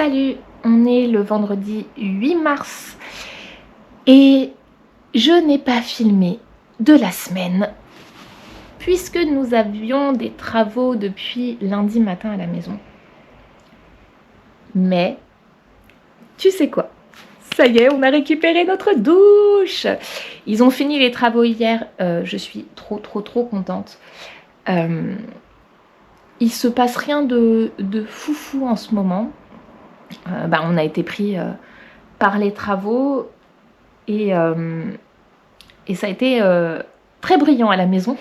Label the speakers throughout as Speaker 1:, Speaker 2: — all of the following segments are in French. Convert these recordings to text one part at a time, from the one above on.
Speaker 1: Salut, on est le vendredi 8 mars et je n'ai pas filmé de la semaine puisque nous avions des travaux depuis lundi matin à la maison. Mais tu sais quoi? Ça y est, on a récupéré notre douche. Ils ont fini les travaux hier, je suis trop contente. Il se passe rien de foufou en ce moment. On a été pris par les travaux et ça a été très brillant à la maison.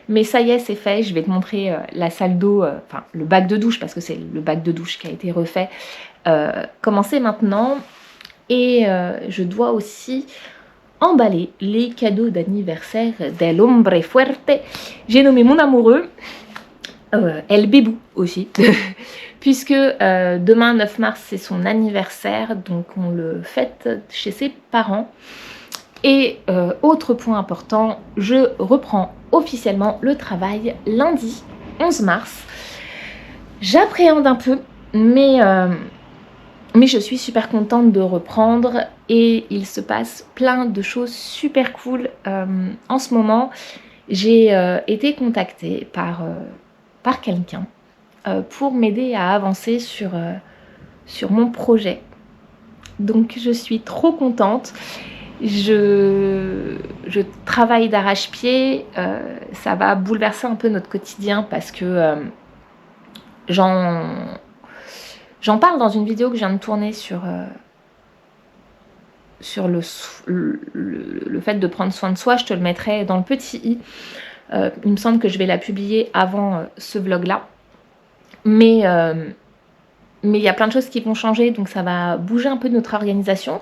Speaker 1: Mais ça y est, c'est fait. Je vais te montrer la salle d'eau, enfin le bac de douche, parce que c'est le bac de douche qui a été refait. Commencer maintenant. Et je dois aussi emballer les cadeaux d'anniversaire del hombre fuerte. J'ai nommé mon amoureux, El Bébou aussi, puisque demain 9 mars c'est son anniversaire, donc on le fête chez ses parents. Et autre point important, je reprends officiellement le travail lundi 11 mars. J'appréhende un peu, mais je suis super contente de reprendre et il se passe plein de choses super cool en ce moment. J'ai été contactée par quelqu'un pour m'aider à avancer sur mon projet. Donc je suis trop contente. Je travaille d'arrache-pied. Ça va bouleverser un peu notre quotidien parce que j'en parle dans une vidéo que je viens de tourner sur le fait de prendre soin de soi. Je te le mettrai dans le petit i. Il me semble que je vais la publier avant ce vlog-là. Mais il y a plein de choses qui vont changer, donc ça va bouger un peu notre organisation.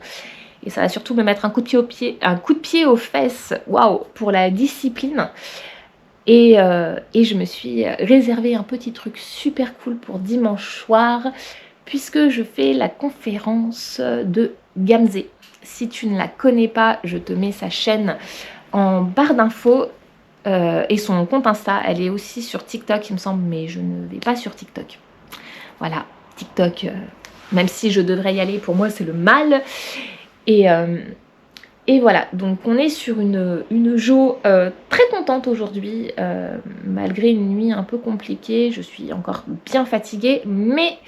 Speaker 1: Et ça va surtout me mettre un coup de pied aux fesses, waouh, pour la discipline. Et je me suis réservé un petit truc super cool pour dimanche soir, puisque je fais la conférence de Gamze. Si tu ne la connais pas, je te mets sa chaîne en barre d'infos et son compte Insta. Elle est aussi sur TikTok, il me semble, mais je ne vais pas sur TikTok. Voilà, TikTok, même si je devrais y aller, pour moi c'est le mal. Et voilà, donc on est sur une Jo très contente aujourd'hui, malgré une nuit un peu compliquée. Je suis encore bien fatiguée, mais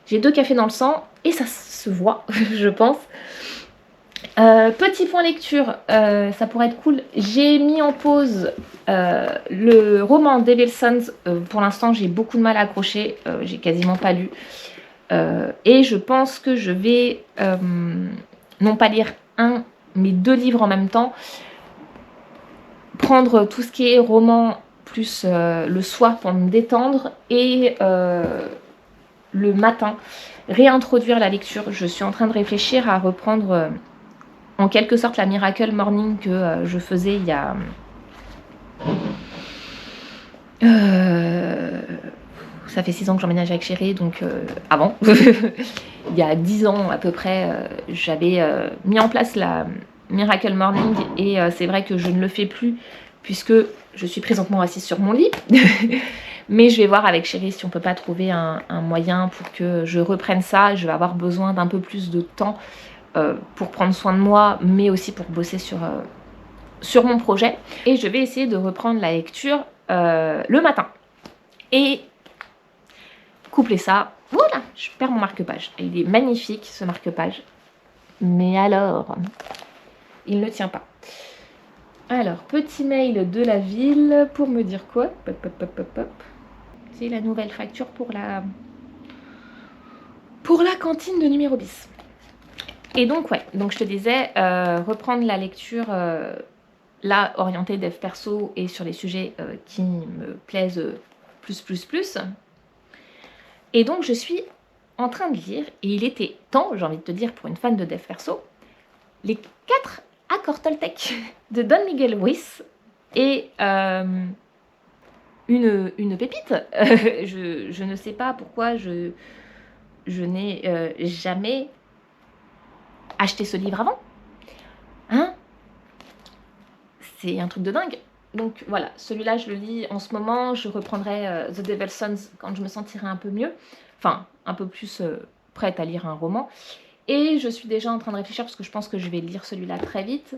Speaker 1: j'ai 2 cafés dans le sang et ça se voit, je pense. Petit point lecture, ça pourrait être cool. J'ai mis en pause le roman Devil's Sons. Pour l'instant, j'ai beaucoup de mal à accrocher, j'ai quasiment pas lu. Et je pense que je vais non pas lire un, mais 2 livres en même temps. Prendre tout ce qui est roman plus le soir pour me détendre et le matin réintroduire la lecture. Je suis en train de réfléchir à reprendre en quelque sorte la Miracle Morning que je faisais il y a ça fait 6 ans que j'emménage avec Chéri, donc avant il y a 10 ans à peu près, j'avais mis en place la Miracle Morning et c'est vrai que je ne le fais plus puisque je suis présentement assise sur mon lit. Mais je vais voir avec Chéri si on peut pas trouver un moyen pour que je reprenne ça. Je vais avoir besoin d'un peu plus de temps pour prendre soin de moi, mais aussi pour bosser sur mon projet. Et je vais essayer de reprendre la lecture le matin. Et coupler ça, voilà, je perds mon marque-page. Il est magnifique ce marque-page, mais alors, il ne tient pas. Alors, petit mail de la ville pour me dire quoi? C'est la nouvelle facture pour la cantine de numéro bis. Et donc, ouais, donc je te disais, reprendre la lecture là, orientée dev perso et sur les sujets qui me plaisent plus. Et donc, je suis en train de lire, et il était temps, j'ai envie de te dire, pour une fan de dev perso, les 4 accords Toltec de Don Miguel Ruiz. Et une pépite. Je ne sais pas pourquoi je n'ai jamais acheté ce livre avant. Hein? C'est un truc de dingue. Donc voilà, celui-là je le lis en ce moment. Je reprendrai The Devil's Sons quand je me sentirai un peu mieux. Enfin, un peu plus prête à lire un roman. Et je suis déjà en train de réfléchir, parce que je pense que je vais lire celui-là très vite,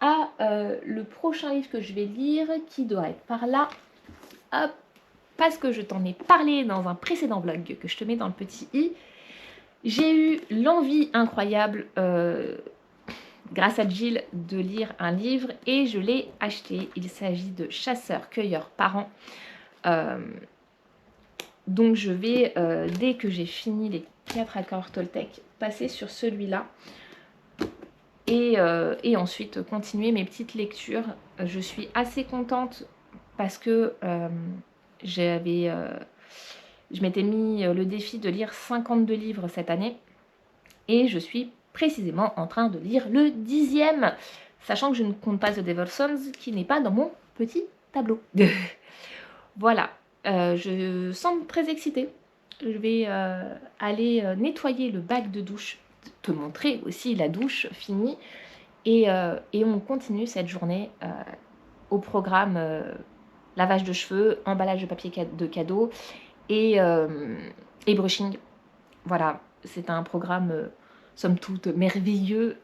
Speaker 1: à le prochain livre que je vais lire, qui doit être par là. Hop, parce que je t'en ai parlé dans un précédent vlog, que je te mets dans le petit i. J'ai eu l'envie incroyable, grâce à Jill, de lire un livre et je l'ai acheté. Il s'agit de Chasseurs-cueilleurs parents. Donc je vais, dès que j'ai fini les 4 accords Toltec, passer sur celui-là et ensuite continuer mes petites lectures. Je suis assez contente parce que je m'étais mis le défi de lire 52 livres cette année et je suis précisément en train de lire le 10e, sachant que je ne compte pas The Devil's Sons qui n'est pas dans mon petit tableau. Voilà, je semble très excitée. Je vais aller nettoyer le bac de douche, te montrer aussi la douche finie et on continue cette journée au programme lavage de cheveux, emballage de papier de cadeaux et brushing. Voilà, c'est un programme somme toute merveilleux.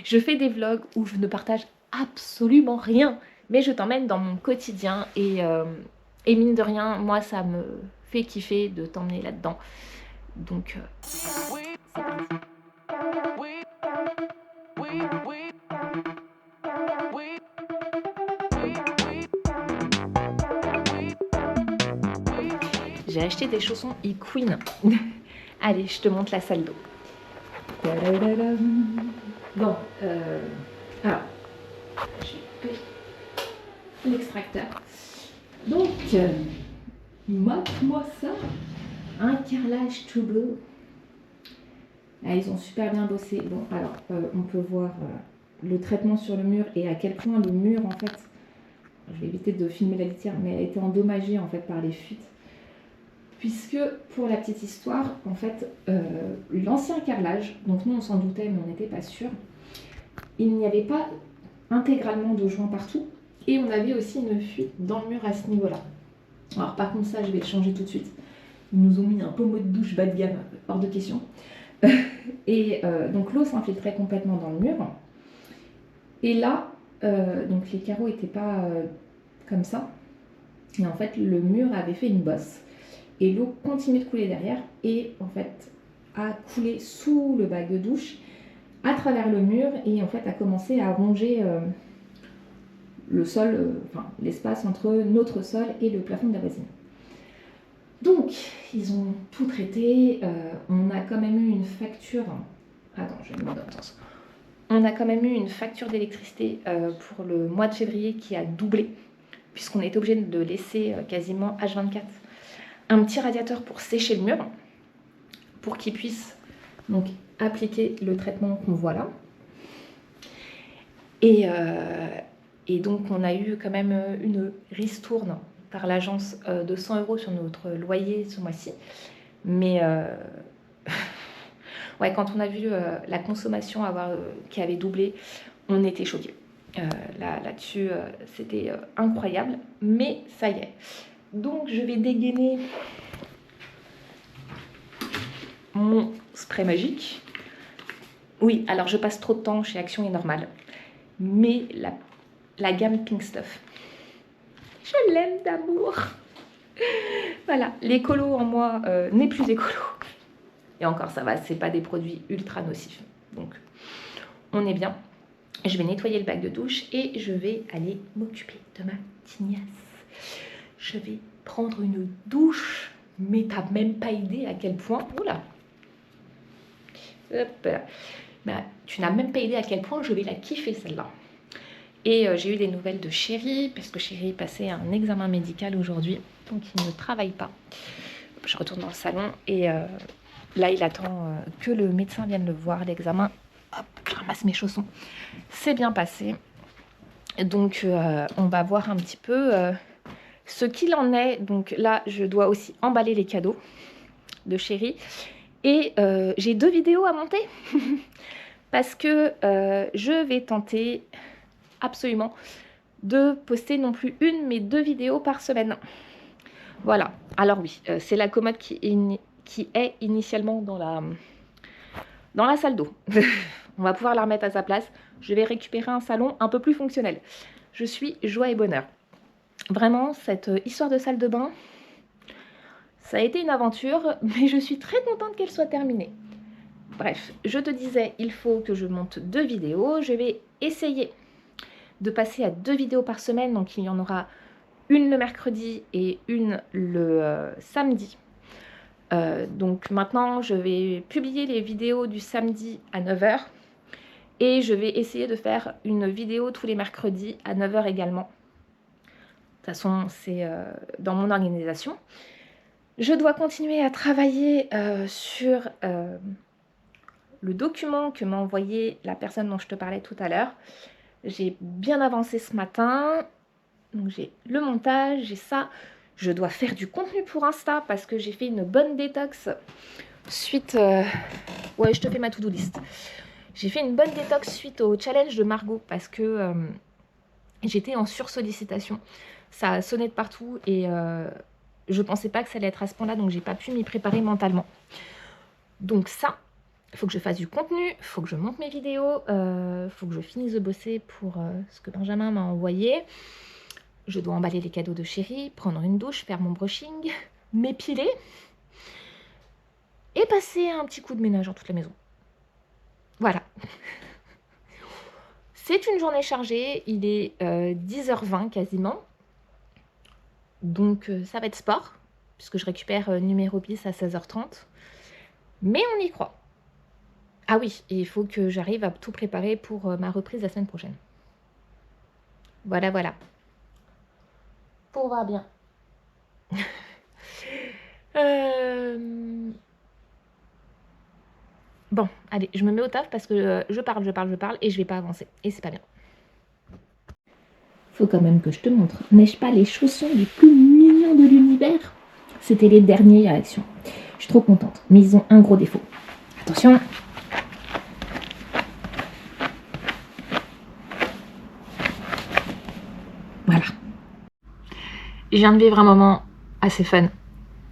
Speaker 1: Je fais des vlogs où je ne partage absolument rien, mais je t'emmène dans mon quotidien et mine de rien, moi ça me fait kiffer de t'emmener là-dedans. Donc c'est parti. J'ai acheté des chaussons eQueen. Allez, je te montre la salle d'eau. Bon, alors, j'ai pris l'extracteur. Donc, mate-moi ça, un carrelage tout bleu. Ah, ils ont super bien bossé. Bon, alors, on peut voir le traitement sur le mur et à quel point le mur, en fait, je vais éviter de filmer la litière, mais elle a été endommagée, en fait, par les fuites. Puisque, pour la petite histoire, en fait, l'ancien carrelage, donc nous on s'en doutait mais on n'était pas sûr, il n'y avait pas intégralement de joints partout et on avait aussi une fuite dans le mur à ce niveau-là. Alors par contre ça je vais le changer tout de suite. Ils nous ont mis un pommeau de douche bas de gamme, hors de question. Et donc l'eau s'infiltrait complètement dans le mur. Et là, donc les carreaux n'étaient pas comme ça. Et en fait le mur avait fait une bosse. Et l'eau continue de couler derrière et en fait a coulé sous le bac de douche, à travers le mur et en fait a commencé à ronger le sol, enfin l'espace entre notre sol et le plafond de la voisine. Donc ils ont tout traité, on a quand même eu une facture, attends je vais me mettre dans le sens. On a quand même eu une facture d'électricité pour le mois de février qui a doublé, puisqu'on était obligé de laisser quasiment H24 un petit radiateur pour sécher le mur, pour qu'il puisse donc appliquer le traitement qu'on voit là. Et donc on a eu quand même une ristourne par l'agence de 100 € sur notre loyer ce mois-ci. Mais ouais, quand on a vu la consommation qui avait doublé, on était choqués. Là-dessus, c'était incroyable, mais ça y est. Donc je vais dégainer mon spray magique. Oui, alors je passe trop de temps chez Action et Normal, mais la gamme Pink Stuff, je l'aime d'amour. Voilà, l'écolo en moi n'est plus écolo. Et encore ça va, c'est pas des produits ultra nocifs. Donc on est bien. Je vais nettoyer le bac de douche et je vais aller m'occuper de ma tignasse. Je vais prendre une douche, mais t'as même pas idée à quel point... Oula. Hop. Bah, tu n'as même pas idée à quel point je vais la kiffer celle-là. Et j'ai eu des nouvelles de Chéri, parce que Chéri passait un examen médical aujourd'hui, donc il ne travaille pas. Je retourne dans le salon et là il attend que le médecin vienne le voir, l'examen. Hop, je ramasse mes chaussons. C'est bien passé. Donc on va voir un petit peu... ce qu'il en est. Donc là, je dois aussi emballer les cadeaux de Chéri. Et j'ai 2 vidéos à monter. Parce que je vais tenter absolument de poster non plus une, mais 2 vidéos par semaine. Voilà. Alors oui, c'est la commode qui qui est initialement dans la salle d'eau. On va pouvoir la remettre à sa place. Je vais récupérer un salon un peu plus fonctionnel. Je suis joie et bonheur. Vraiment, cette histoire de salle de bain, ça a été une aventure, mais je suis très contente qu'elle soit terminée. Bref, je te disais, il faut que je monte 2 vidéos. Je vais essayer de passer à 2 vidéos par semaine. Donc, il y en aura une le mercredi et une le samedi. Donc maintenant, je vais publier les vidéos du samedi à 9 h. Et je vais essayer de faire une vidéo tous les mercredis à 9 h également. De toute façon, c'est dans mon organisation. Je dois continuer à travailler sur le document que m'a envoyé la personne dont je te parlais tout à l'heure. J'ai bien avancé ce matin. Donc j'ai le montage, j'ai ça. Je dois faire du contenu pour Insta parce que j'ai fait une bonne détox suite... Ouais, je te fais ma to-do list. J'ai fait une bonne détox suite au challenge de Margot parce que j'étais en sursollicitation. Ça a sonné de partout et je pensais pas que ça allait être à ce point-là, donc j'ai pas pu m'y préparer mentalement. Donc ça, il faut que je fasse du contenu, il faut que je monte mes vidéos, il faut que je finisse de bosser pour ce que Benjamin m'a envoyé. Je dois emballer les cadeaux de chérie, prendre une douche, faire mon brushing, m'épiler et passer un petit coup de ménage dans toute la maison. Voilà. C'est une journée chargée, il est 10h20 quasiment. Donc ça va être sport, puisque je récupère numéro bis à 16h30. Mais on y croit. Ah oui, et il faut que j'arrive à tout préparer pour ma reprise la semaine prochaine. Voilà, voilà. Pour voir bien. Bon, allez, je me mets au taf parce que je parle et je vais pas avancer. Et c'est pas bien. Faut quand même que je te montre. N'ai-je pas les chaussons les plus mignons de l'univers? C'était les dernières réactions. Je suis trop contente, mais ils ont un gros défaut. Attention. Voilà. Je viens de vivre un moment assez fun.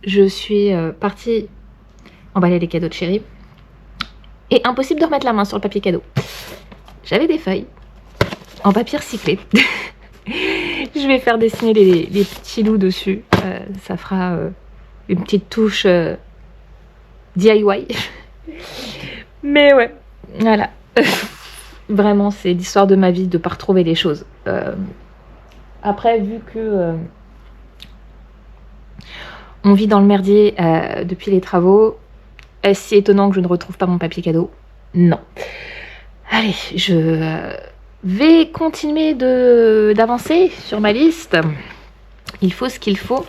Speaker 1: Je suis partie emballer les cadeaux de chérie. Et impossible de remettre la main sur le papier cadeau. J'avais des feuilles en papier recyclé. Je vais faire dessiner les petits loups dessus. Ça fera une petite touche DIY. Mais ouais, voilà. Vraiment, c'est l'histoire de ma vie de ne pas retrouver les choses. Après, vu que on vit dans le merdier depuis les travaux, est-ce si étonnant que je ne retrouve pas mon papier cadeau? Non. Allez, je vais continuer d'avancer sur ma liste. Il faut ce qu'il faut.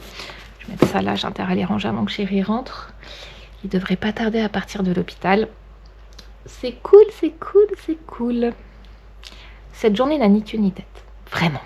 Speaker 1: Je vais mettre ça là, j'ai intérêt à les ranger avant que chérie rentre. Il devrait pas tarder à partir de l'hôpital. C'est cool, c'est cool, c'est cool. Cette journée n'a ni queue ni tête. Vraiment.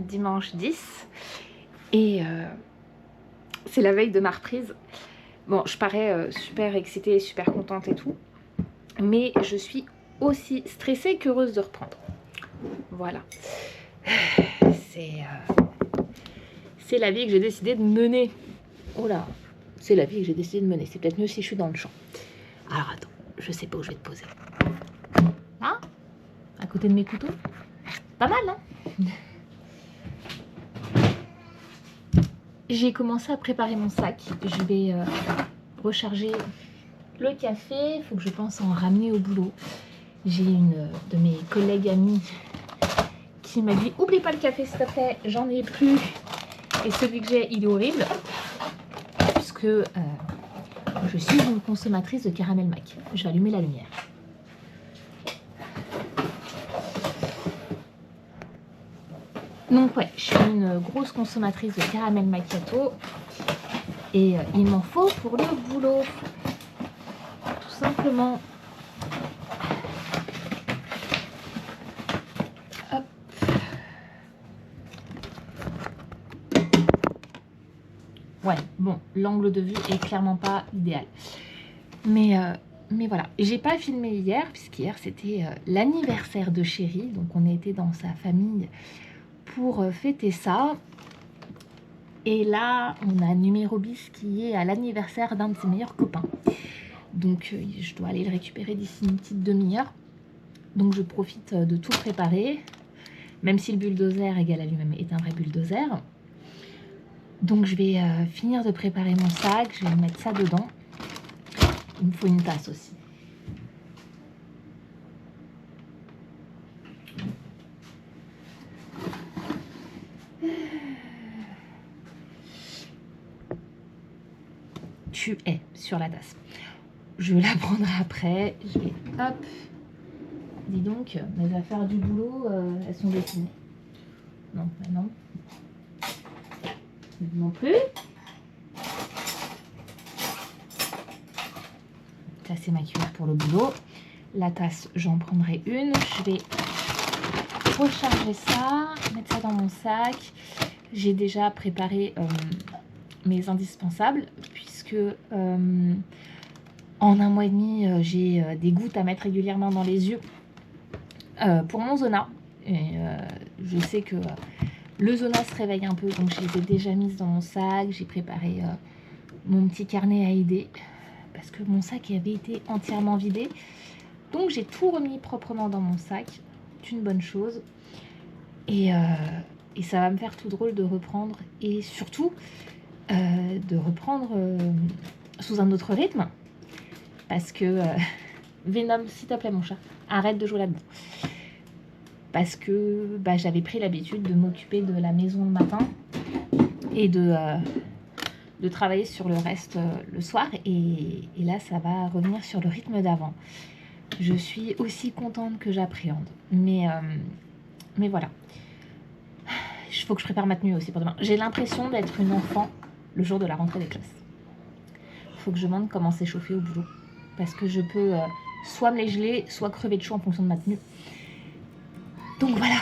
Speaker 1: Dimanche 10 et c'est la veille de ma reprise. Bon, je parais super excitée, super contente et tout, mais je suis aussi stressée qu'heureuse de reprendre. Voilà, c'est la vie que j'ai décidé de mener. Oh là, c'est la vie que j'ai décidé de mener. C'est peut-être mieux si je suis dans le champ. Alors attends, je sais pas où je vais te poser. Hein? À côté de mes couteaux? Pas mal, hein? J'ai commencé à préparer mon sac. Je vais recharger le café. Il faut que je pense en ramener au boulot. J'ai une de mes collègues amies qui m'a dit oublie pas le café s'il te plaît, j'en ai plus et celui que j'ai il est horrible puisque je suis une consommatrice de caramel mac. Je vais allumer la lumière. Donc ouais, je suis une grosse consommatrice de caramel macchiato et il m'en faut pour le boulot. Tout simplement. Hop. Ouais, bon, l'angle de vue est clairement pas idéal. Mais voilà, j'ai pas filmé hier, puisqu'hier c'était l'anniversaire de Chéri. Donc on était dans sa famille pour fêter ça. Et là, on a numéro bis qui est à l'anniversaire d'un de ses meilleurs copains. Donc je dois aller le récupérer d'ici une petite demi-heure. Donc je profite de tout préparer. Même si le bulldozer égal à lui-même est un vrai bulldozer. Donc je vais finir de préparer mon sac. Je vais mettre ça dedans. Il me faut une tasse aussi. Tu es sur la tasse. Je la prendrai après. Je vais hop. Dis donc, mes affaires du boulot, elles sont dessinées. Non, bah non. Non plus. Ça c'est ma cuillère pour le boulot. La tasse, j'en prendrai une. Je vais recharger ça, mettre ça dans mon sac. J'ai déjà préparé mes indispensables puisque en un mois et demi, j'ai des gouttes à mettre régulièrement dans les yeux pour mon Zona. Et je sais que le Zona se réveille un peu, donc je les ai déjà mises dans mon sac. J'ai préparé mon petit carnet à aider parce que mon sac avait été entièrement vidé. Donc j'ai tout remis proprement dans mon sac. C'est une bonne chose. Et ça va me faire tout drôle de reprendre. Et surtout, de reprendre sous un autre rythme. Parce que... Venom, s'il te plaît mon chat, arrête de jouer là-dedans. Parce que j'avais pris l'habitude de m'occuper de la maison le matin. Et de travailler sur le reste le soir. Et là, ça va revenir sur le rythme d'avant. Je suis aussi contente que j'appréhende. Mais voilà. Il faut que je prépare ma tenue aussi pour demain. J'ai l'impression d'être une enfant le jour de la rentrée des classes. Il faut que je demande comment s'échauffer au boulot. Parce que je peux soit me les geler, soit crever de chaud en fonction de ma tenue. Donc voilà.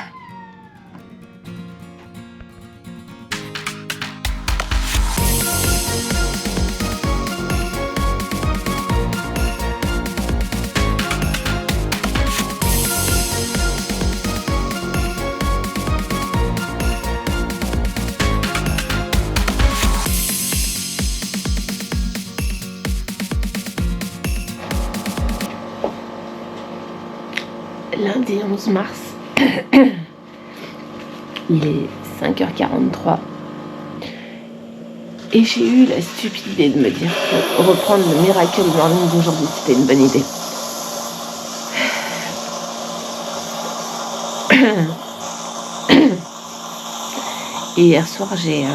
Speaker 1: Lundi 11 mars, il est 5h43 et j'ai eu la stupide idée de me dire que reprendre le Miracle Morning d'aujourd'hui c'était une bonne idée. Et hier soir j'ai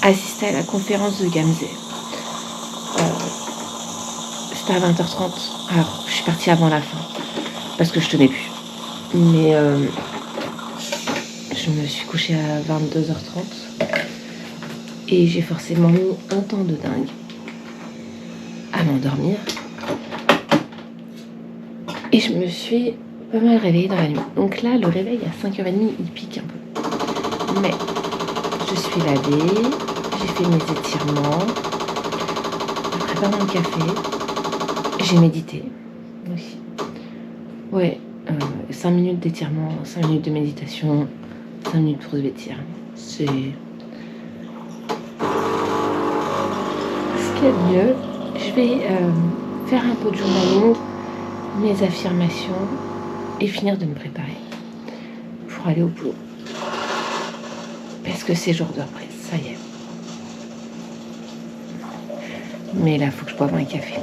Speaker 1: assisté à la conférence de Gamze. C'était à 20h30, alors je suis partie avant la fin. Parce que je tenais plus. Mais je me suis couchée à 22h30. Et j'ai forcément mis un temps de dingue à m'endormir. Et je me suis pas mal réveillée dans la nuit. Donc là, le réveil à 5h30, il pique un peu. Mais je suis lavée. J'ai fait mes étirements. J'ai préparé mon café. J'ai médité aussi. Ouais, 5 minutes d'étirement, 5 minutes de méditation, 5 minutes pour se vêtir. C'est ce qu'il y a de mieux. Je vais faire un peu de journaling, mes affirmations et finir de me préparer pour aller au boulot. Parce que c'est jour de reprise, ça y est. Mais là, il faut que je boive un café.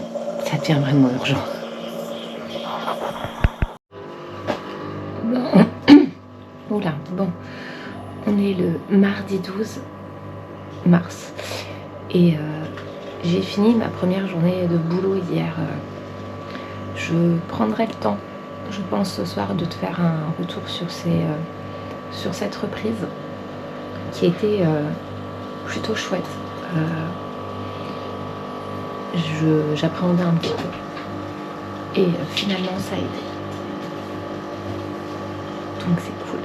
Speaker 1: Ça devient vraiment urgent. Oula, bon, on est le mardi 12 mars et j'ai fini ma première journée de boulot hier. Je prendrai le temps, je pense, ce soir de te faire un retour sur cette reprise qui était plutôt chouette. J'appréhendais un petit peu et finalement ça a été. Donc c'est cool.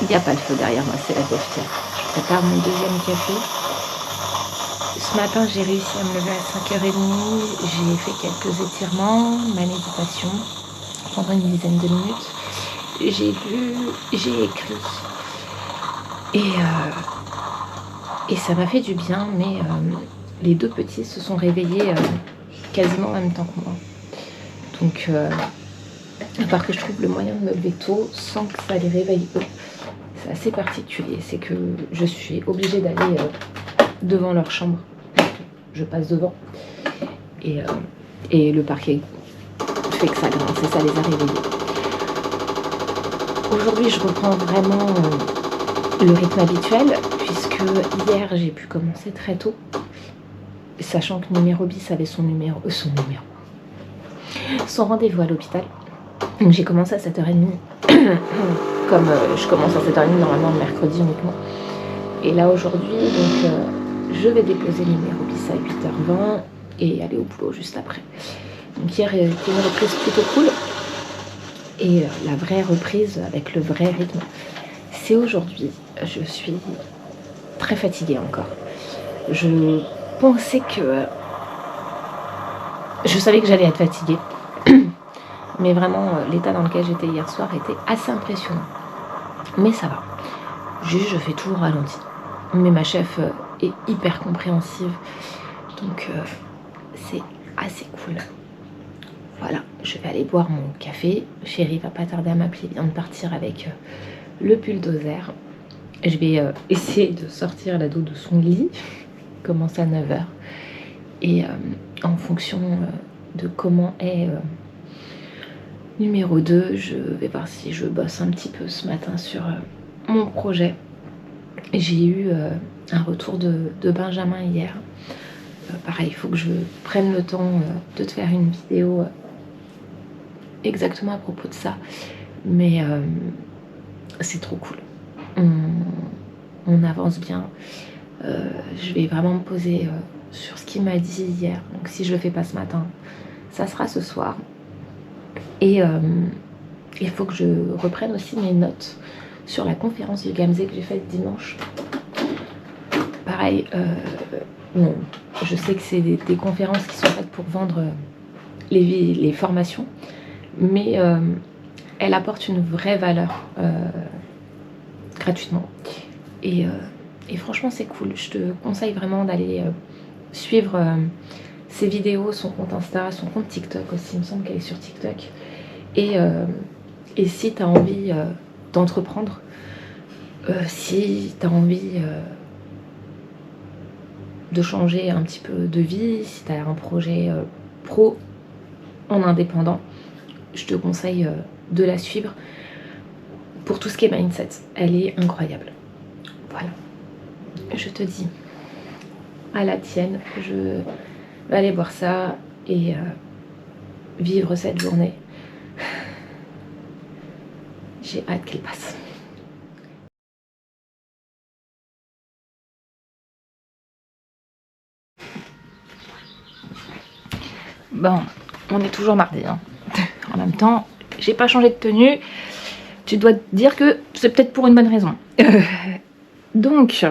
Speaker 1: Il n'y a pas le feu derrière moi, c'est la cafetière. Je prépare mon deuxième café. Ce matin, j'ai réussi à me lever à 5h30. J'ai fait quelques étirements, ma méditation pendant une dizaine de minutes. J'ai lu, j'ai écrit. Et ça m'a fait du bien, mais les deux petits se sont réveillés quasiment en même temps que moi. Donc, à part que je trouve le moyen de me lever tôt sans que ça les réveille eux. C'est assez particulier, c'est que je suis obligée d'aller devant leur chambre. Je passe devant et le parquet fait que ça grince et ça les a réveillés. Aujourd'hui, je reprends vraiment le rythme habituel puisque hier j'ai pu commencer très tôt, sachant que numéro bis avait son rendez-vous à l'hôpital. Donc j'ai commencé à 7h30. Comme je commence à 7h30 normalement le mercredi uniquement. Et là aujourd'hui, donc je vais déposer le numéro bis à 8h20 et aller au boulot juste après. Donc hier était une reprise plutôt cool. Et la vraie reprise avec le vrai rythme, c'est aujourd'hui. Je suis très fatiguée encore. Je pensais que... Je savais que j'allais être fatiguée. Mais vraiment, l'état dans lequel j'étais hier soir était assez impressionnant. Mais ça va. Juste, je fais tout au ralenti. Mais ma chef est hyper compréhensive. Donc, c'est assez cool. Voilà, je vais aller boire mon café. Chérie va pas tarder à m'appeler. Il vient de partir avec le bulldozer. Je vais essayer de sortir l'ado de son lit. Il commence à 9h. Et en fonction de comment est... Numéro 2, je vais voir si je bosse un petit peu ce matin sur mon projet. J'ai eu un retour de Benjamin hier. Pareil, il faut que je prenne le temps de te faire une vidéo exactement à propos de ça. Mais c'est trop cool. On avance bien. Je vais vraiment me poser sur ce qu'il m'a dit hier. Donc si je le fais pas ce matin, ça sera ce soir. Et il faut que je reprenne aussi mes notes sur la conférence du Gamze que j'ai faite dimanche. Pareil, bon, je sais que c'est des conférences qui sont faites pour vendre les formations, mais elles apportent une vraie valeur gratuitement. Et franchement, c'est cool. Je te conseille vraiment d'aller suivre ses vidéos, son compte Insta, son compte TikTok aussi. Il me semble qu'elle est sur TikTok. Et si tu as envie d'entreprendre, si tu as envie de changer un petit peu de vie, si tu as un projet pro en indépendant, je te conseille de la suivre pour tout ce qui est mindset. Elle est incroyable. Voilà. Je te dis à la tienne. Je vais aller boire ça et vivre cette journée. J'ai hâte qu'elle passe. Bon, on est toujours mardi. Hein. En même temps, j'ai pas changé de tenue. Tu dois te dire que c'est peut-être pour une bonne raison. Donc,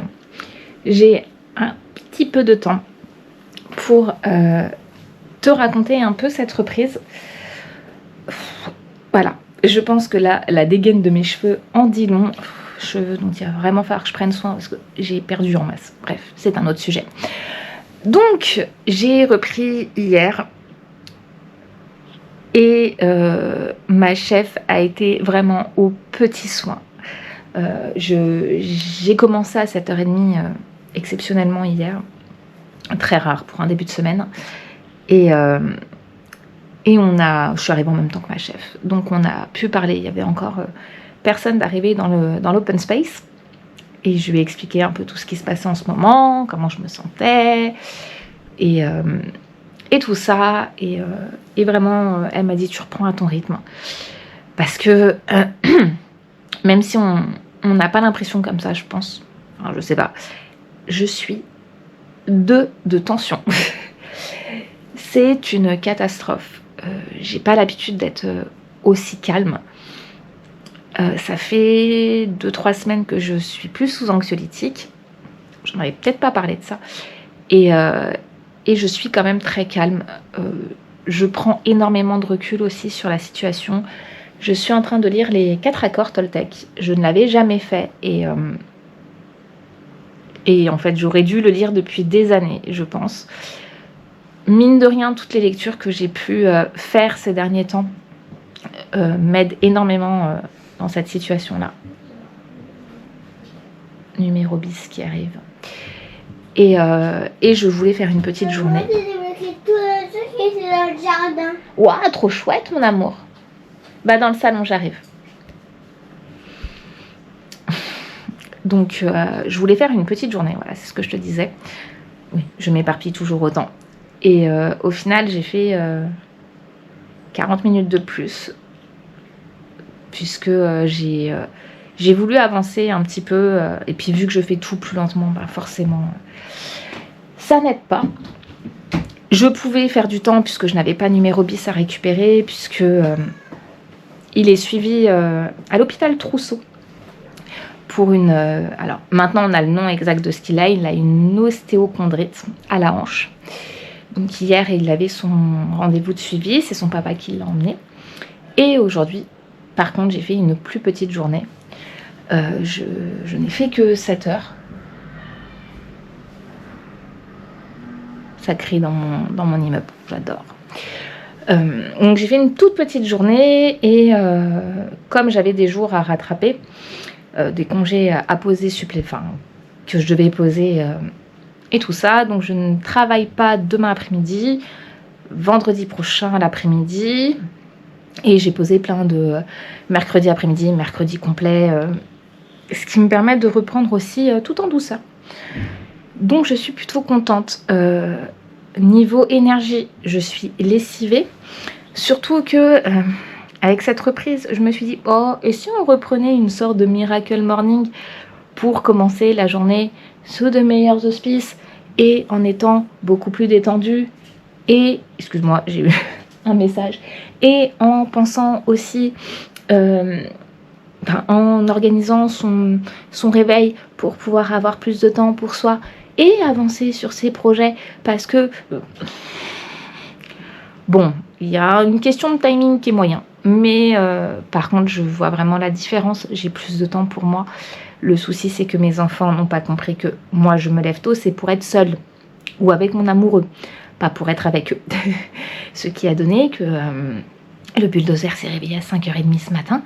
Speaker 1: j'ai un petit peu de temps pour te raconter un peu cette reprise. Voilà. Je pense que là, la dégaine de mes cheveux en dit long. Cheveux dont il va vraiment falloir que je prenne soin parce que j'ai perdu en masse. Bref, c'est un autre sujet. Donc, j'ai repris hier et ma chef a été vraiment aux petits soins. J'ai commencé à 7h30 exceptionnellement hier, très rare pour un début de semaine. Et je suis arrivée en même temps que ma chef, donc on a pu parler. Il y avait encore personne d'arriver dans l'open space, et je lui ai expliqué un peu tout ce qui se passait en ce moment, comment je me sentais, et tout ça, et vraiment, elle m'a dit, tu reprends à ton rythme, parce que même si on n'a pas l'impression comme ça, je pense, enfin, je sais pas, je suis de tension. C'est une catastrophe. J'ai pas l'habitude d'être aussi calme. Ça fait 2-3 semaines que je suis plus sous anxiolytique. J'en avais peut-être pas parlé de ça. Et je suis quand même très calme. Je prends énormément de recul aussi sur la situation. Je suis en train de lire les 4 accords Toltec. Je ne l'avais jamais fait. Et en fait, j'aurais dû le lire depuis des années, je pense. Mine de rien, toutes les lectures que j'ai pu faire ces derniers temps m'aident énormément dans cette situation-là. Numéro bis qui arrive. Et je voulais faire une petite journée. Ouah, trop chouette, mon amour. Bah, dans le salon, j'arrive. Donc, je voulais faire une petite journée, voilà, c'est ce que je te disais. Oui, je m'éparpille toujours autant. Et au final, j'ai fait 40 minutes de plus, puisque j'ai voulu avancer un petit peu, et puis vu que je fais tout plus lentement, bah forcément, ça n'aide pas. Je pouvais faire du temps, puisque je n'avais pas numéro bis à récupérer, puisque il est suivi à l'hôpital Trousseau. Pour une... alors, maintenant, on a le nom exact de ce qu'il a. Il a une ostéochondrite à la hanche. Donc, hier, il avait son rendez-vous de suivi. C'est son papa qui l'a emmené. Et aujourd'hui, par contre, j'ai fait une plus petite journée. Je n'ai fait que 7 heures. Ça crie dans mon immeuble. J'adore. Donc, j'ai fait une toute petite journée. Et comme j'avais des jours à rattraper... des congés à poser que je devais poser et tout ça, donc je ne travaille pas demain après-midi, vendredi prochain l'après-midi, et j'ai posé plein de mercredi après-midi, mercredi complet, ce qui me permet de reprendre aussi tout en douceur. Donc je suis plutôt contente. Niveau énergie, je suis lessivée, surtout que avec cette reprise, je me suis dit, oh, et si on reprenait une sorte de miracle morning pour commencer la journée sous de meilleurs auspices et en étant beaucoup plus détendue et, excuse-moi, j'ai eu un message, et en pensant aussi, en organisant son réveil pour pouvoir avoir plus de temps pour soi et avancer sur ses projets, parce que, bon, il y a une question de timing qui est moyen. Mais par contre, je vois vraiment la différence. J'ai plus de temps pour moi. Le souci, c'est que mes enfants n'ont pas compris que moi, je me lève tôt, c'est pour être seule ou avec mon amoureux, pas pour être avec eux. Ce qui a donné que le bulldozer s'est réveillé à 5h30 ce matin,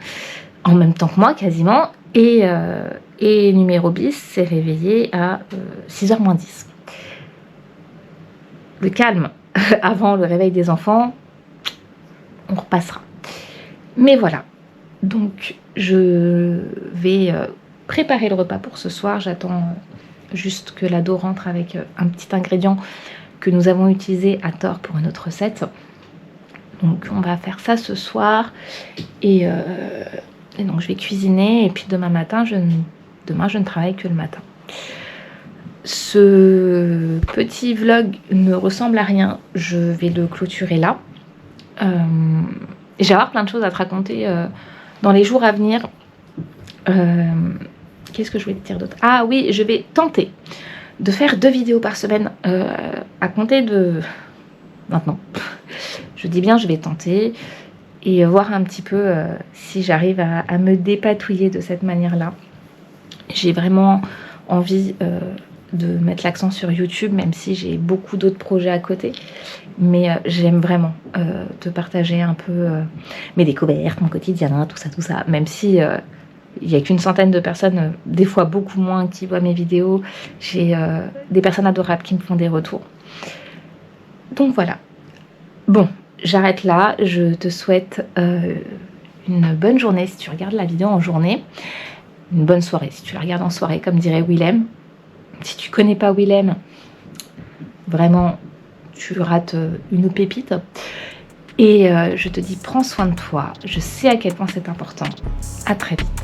Speaker 1: en même temps que moi quasiment, et numéro bis s'est réveillé à 6h moins 10. Le calme avant le réveil des enfants, on repassera. Mais voilà, donc je vais préparer le repas pour ce soir. J'attends juste que l'ado rentre avec un petit ingrédient que nous avons utilisé à tort pour une autre recette. Donc on va faire ça ce soir. Et donc je vais cuisiner. Et puis demain je ne travaille que le matin. Ce petit vlog ne ressemble à rien. Je vais le clôturer là. Je vais avoir plein de choses à te raconter dans les jours à venir. Qu'est-ce que je voulais te dire d'autre? Ah oui, je vais tenter de faire 2 vidéos par semaine à compter de maintenant. Je dis bien je vais tenter et voir un petit peu si j'arrive à me dépatouiller de cette manière-là. J'ai vraiment envie de mettre l'accent sur YouTube, même si j'ai beaucoup d'autres projets à côté. Mais j'aime vraiment te partager un peu mes découvertes, mon quotidien, tout ça. Même si il n'y a qu'une centaine de personnes, des fois beaucoup moins, qui voient mes vidéos. J'ai des personnes adorables qui me font des retours. Donc voilà. Bon, j'arrête là. Je te souhaite une bonne journée si tu regardes la vidéo en journée. Une bonne soirée si tu la regardes en soirée, comme dirait Willem. Si tu connais pas Willem, vraiment, tu rates une pépite. Et je te dis, prends soin de toi. Je sais à quel point c'est important. À très vite.